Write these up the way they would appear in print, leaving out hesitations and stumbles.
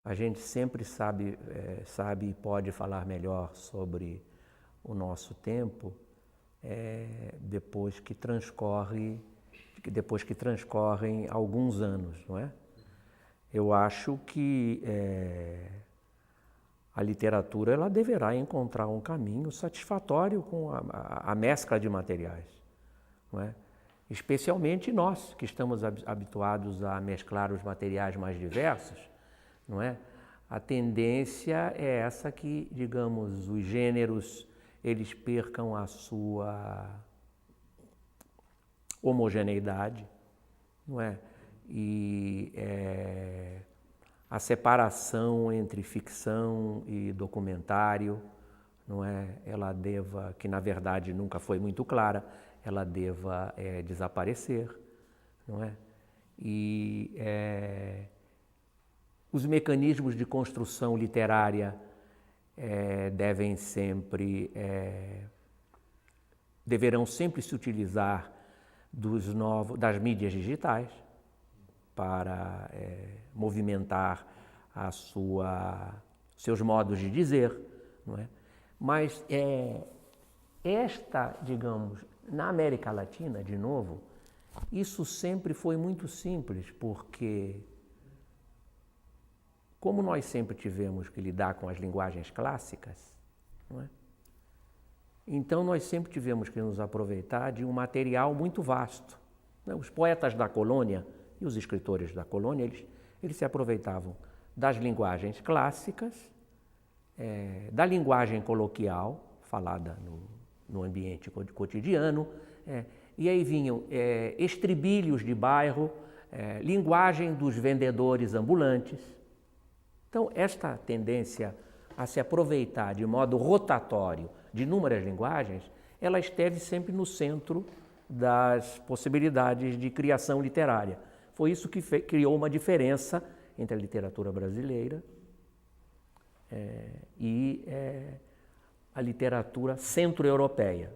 A gente sempre sabe e pode falar melhor sobre o nosso tempo depois que transcorrem alguns anos, não é? Eu acho que a literatura ela deverá encontrar um caminho satisfatório com a mescla de materiais, não é? Especialmente nós, que estamos habituados a mesclar os materiais mais diversos, não é? A tendência é essa que, digamos, os gêneros eles percam a sua homogeneidade, não é? E a separação entre ficção e documentário, não é? Que na verdade nunca foi muito clara, ela deva desaparecer, não é? E os mecanismos de construção literária deverão sempre se utilizar das mídias digitais para movimentar seus modos de dizer, não é? Mas digamos, na América Latina, de novo, isso sempre foi muito simples, porque como nós sempre tivemos que lidar com as linguagens clássicas, não é? Então nós sempre tivemos que nos aproveitar de um material muito vasto, né? Os poetas da colônia e os escritores da colônia, eles se aproveitavam das linguagens clássicas, da linguagem coloquial, falada no ambiente cotidiano, e aí vinham estribilhos de bairro, linguagem dos vendedores ambulantes. Então, esta tendência a se aproveitar de modo rotatório de inúmeras linguagens, ela esteve sempre no centro das possibilidades de criação literária. Foi isso que criou uma diferença entre a literatura brasileira e a literatura centro-europeia.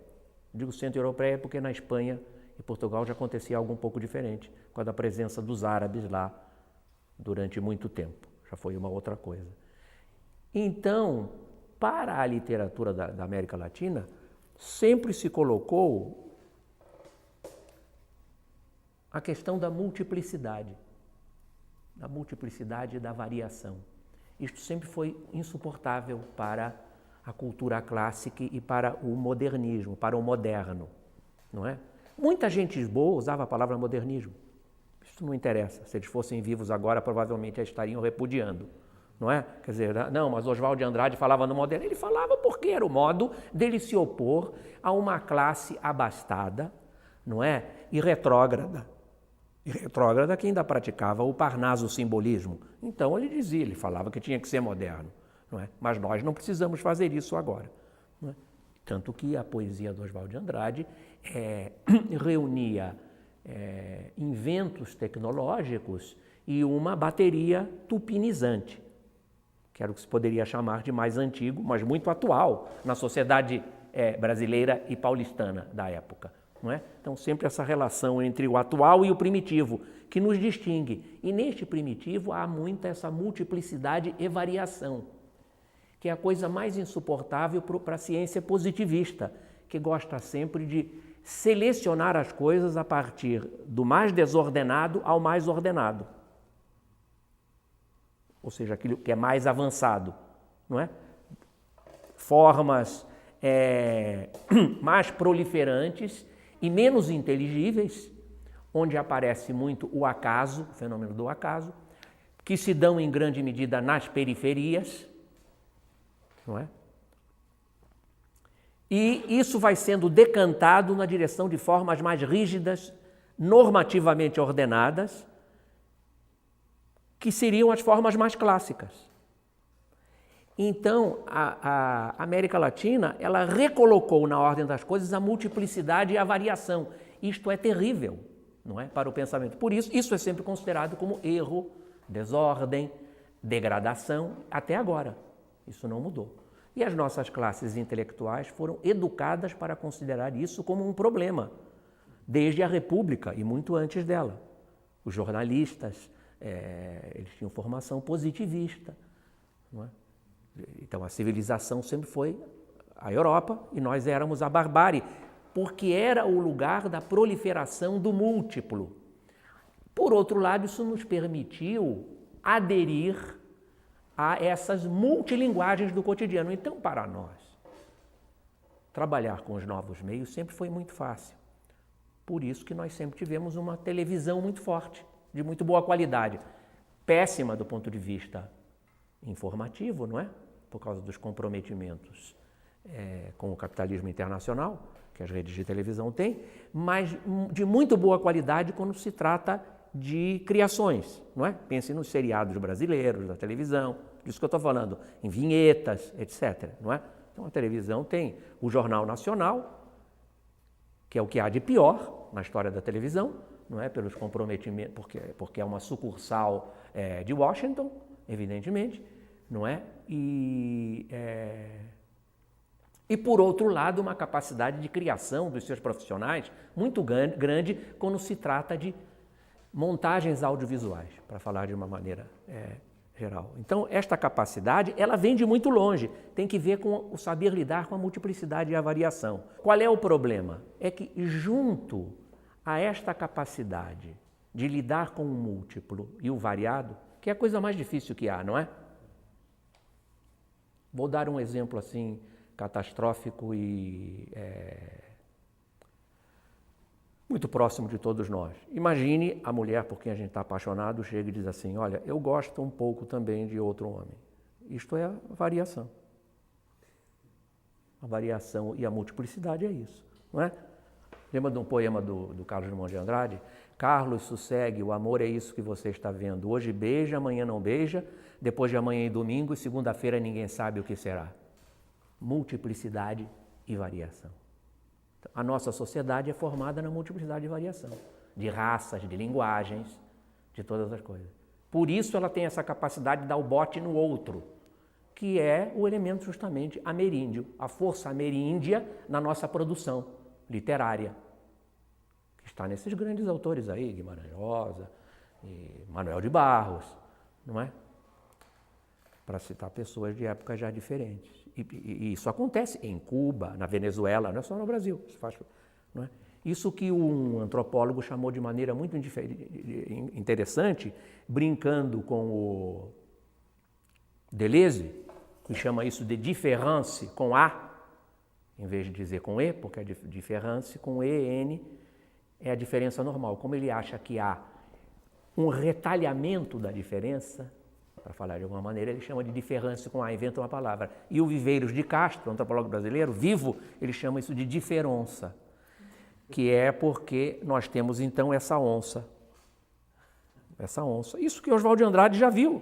Digo centro-europeia porque na Espanha e Portugal já acontecia algo um pouco diferente, com a presença dos árabes lá durante muito tempo. Já foi uma outra coisa. Então, para a literatura da América Latina, sempre se colocou a questão da multiplicidade e da variação. Isto sempre foi insuportável para a cultura clássica e para o modernismo, para o moderno, não é? Muita gente boa usava a palavra modernismo. Isso não interessa. Se eles fossem vivos agora, provavelmente a estariam repudiando, não é? Quer dizer, não, mas Oswald de Andrade falava no moderno. Ele falava porque era o modo dele se opor a uma classe abastada, não é? E retrógrada. E retrógrada que ainda praticava o parnaso simbolismo. Então ele falava que tinha que ser moderno, não é? Mas nós não precisamos fazer isso agora, não é? Tanto que a poesia do Oswald de Andrade reunia inventos tecnológicos e uma bateria tupinizante, que era o que se poderia chamar de mais antigo, mas muito atual na sociedade brasileira e paulistana da época, não é? Então sempre essa relação entre o atual e o primitivo que nos distingue, e neste primitivo há muita essa multiplicidade e variação, que é a coisa mais insuportável para a ciência positivista, que gosta sempre de selecionar as coisas a partir do mais desordenado ao mais ordenado. Ou seja, aquilo que é mais avançado, não é? Formas mais proliferantes e menos inteligíveis, onde aparece muito o acaso, o fenômeno do acaso, que se dão em grande medida nas periferias, não é? E isso vai sendo decantado na direção de formas mais rígidas, normativamente ordenadas, que seriam as formas mais clássicas. Então, a América Latina, ela recolocou na ordem das coisas a multiplicidade e a variação. Isto é terrível, não é? Para o pensamento. Por isso, isso é sempre considerado como erro, desordem, degradação, até agora. Isso não mudou. E as nossas classes intelectuais foram educadas para considerar isso como um problema, desde a República e muito antes dela. Os jornalistas, eles tinham formação positivista, não é? Então a civilização sempre foi a Europa e nós éramos a barbárie, porque era o lugar da proliferação do múltiplo. Por outro lado, isso nos permitiu aderir a essas multilinguagens do cotidiano. Então, para nós, trabalhar com os novos meios sempre foi muito fácil. Por isso que nós sempre tivemos uma televisão muito forte, de muito boa qualidade. Péssima do ponto de vista informativo, não é? Por causa dos comprometimentos com o capitalismo internacional, que as redes de televisão têm, mas de muito boa qualidade quando se trata de criações, não é? Pense nos seriados brasileiros, da televisão, disso que eu estou falando, em vinhetas, etc., não é? Então a televisão tem o Jornal Nacional, que é o que há de pior na história da televisão, não é? Pelos comprometimentos, porque é uma sucursal de Washington, evidentemente, não é? E por outro lado, uma capacidade de criação dos seus profissionais muito grande quando se trata de montagens audiovisuais, para falar de uma maneira geral. Então, esta capacidade, ela vem de muito longe, tem que ver com o saber lidar com a multiplicidade e a variação. Qual é o problema? É que junto a esta capacidade de lidar com o múltiplo e o variado, que é a coisa mais difícil que há, não é? Vou dar um exemplo assim, catastrófico e muito próximo de todos nós. Imagine a mulher por quem a gente está apaixonado chega e diz assim, olha, eu gosto um pouco também de outro homem. Isto é a variação. A variação e a multiplicidade é isso, não é? Lembra de um poema do Carlos Drummond de Andrade? Carlos, sossegue, o amor é isso que você está vendo. Hoje beija, amanhã não beija, depois de amanhã e domingo, e segunda-feira ninguém sabe o que será. Multiplicidade e variação. A nossa sociedade é formada na multiplicidade e variação, de raças, de linguagens, de todas as coisas. Por isso ela tem essa capacidade de dar o bote no outro, que é o elemento justamente ameríndio, a força ameríndia na nossa produção literária, que está nesses grandes autores aí, Guimarães Rosa, e Manuel de Barros, não é? Para citar pessoas de épocas já diferentes. E isso acontece em Cuba, na Venezuela, não é só no Brasil. Isso faz, não é? Isso que um antropólogo chamou de maneira muito interessante, brincando com o Deleuze, que chama isso de différence com A, em vez de dizer com E, porque a différence com E-N é a diferença normal. Como ele acha que há um retalhamento da diferença, para falar de alguma maneira, ele chama de diferença com A, inventa uma palavra. E o Viveiros de Castro, antropólogo brasileiro, vivo, ele chama isso de diferença, que é porque nós temos então essa onça. Essa onça. Isso que Oswald de Andrade já viu,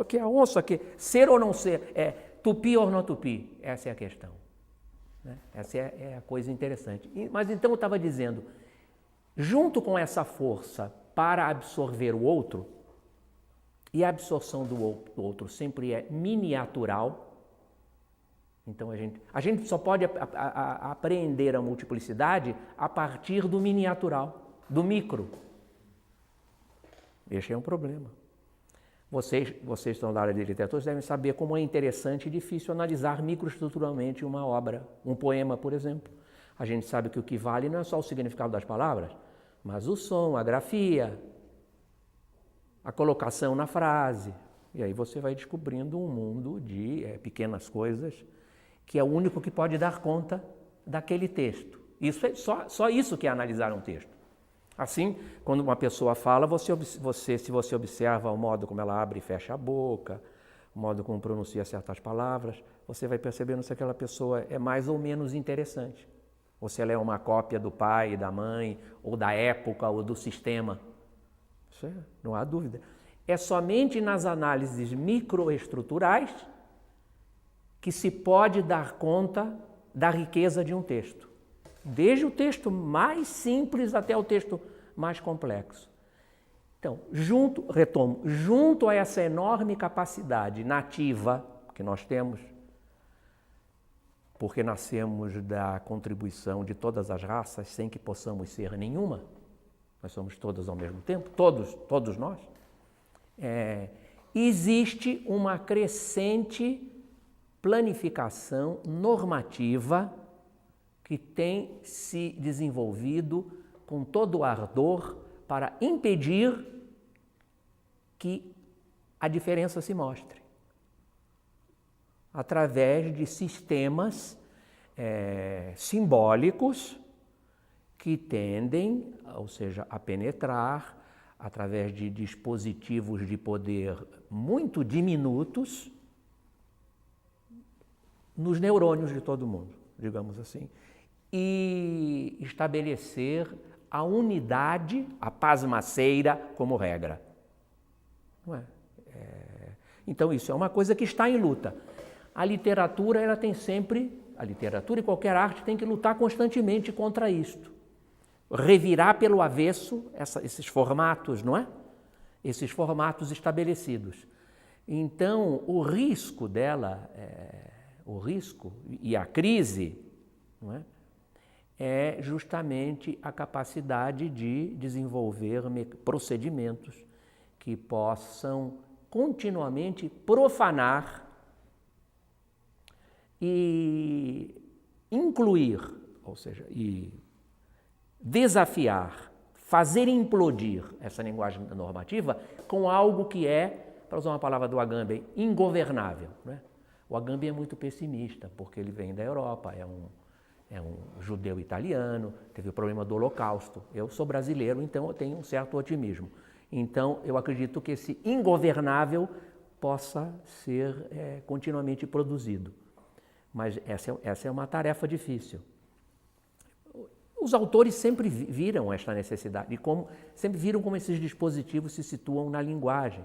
que é a onça, que ser ou não ser, é tupi ou não tupi, essa é a questão. Né? Essa é a coisa interessante. Mas então eu estava dizendo, junto com essa força para absorver o outro, e a absorção do outro sempre é miniatural. Então a gente só pode apreender a multiplicidade a partir do miniatural, do micro. Este é um problema. Vocês estão na área de literatura, vocês devem saber como é interessante e difícil analisar microestruturalmente uma obra, um poema, por exemplo. A gente sabe que o que vale não é só o significado das palavras, mas o som, a grafia, a colocação na frase. E aí você vai descobrindo um mundo de pequenas coisas que é o único que pode dar conta daquele texto. Isso é só isso que é analisar um texto. Assim, quando uma pessoa fala, se você observa o modo como ela abre e fecha a boca, o modo como pronuncia certas palavras, você vai percebendo se aquela pessoa é mais ou menos interessante. Ou se ela é uma cópia do pai, da mãe, ou da época, ou do sistema. Isso não há dúvida. É somente nas análises microestruturais que se pode dar conta da riqueza de um texto. Desde o texto mais simples até o texto mais complexo. Então, junto a essa enorme capacidade nativa que nós temos, porque nascemos da contribuição de todas as raças sem que possamos ser nenhuma, nós somos todas ao mesmo tempo, todos nós. existe uma crescente planificação normativa que tem se desenvolvido com todo o ardor para impedir que a diferença se mostre, através de sistemas simbólicos que tendem, ou seja, a penetrar através de dispositivos de poder muito diminutos nos neurônios de todo mundo, digamos assim, e estabelecer a unidade, a pasmaceira, como regra. Não é? Então, isso é uma coisa que está em luta. A literatura, ela tem sempre, a literatura e qualquer arte tem que lutar constantemente contra isto. Revirar pelo avesso esses formatos, não é? Esses formatos estabelecidos. Então, o risco dela, o risco e a crise, não é justamente a capacidade de desenvolver procedimentos que possam continuamente profanar e incluir, ou seja, e desafiar, fazer implodir essa linguagem normativa com algo que para usar uma palavra do Agamben, ingovernável. Né? O Agamben é muito pessimista, porque ele vem da Europa, é um judeu italiano, teve o problema do Holocausto. Eu sou brasileiro, então eu tenho um certo otimismo. Então, eu acredito que esse ingovernável possa ser continuamente produzido. Mas essa é uma tarefa difícil. Os autores sempre viram esta necessidade, sempre viram como esses dispositivos se situam na linguagem.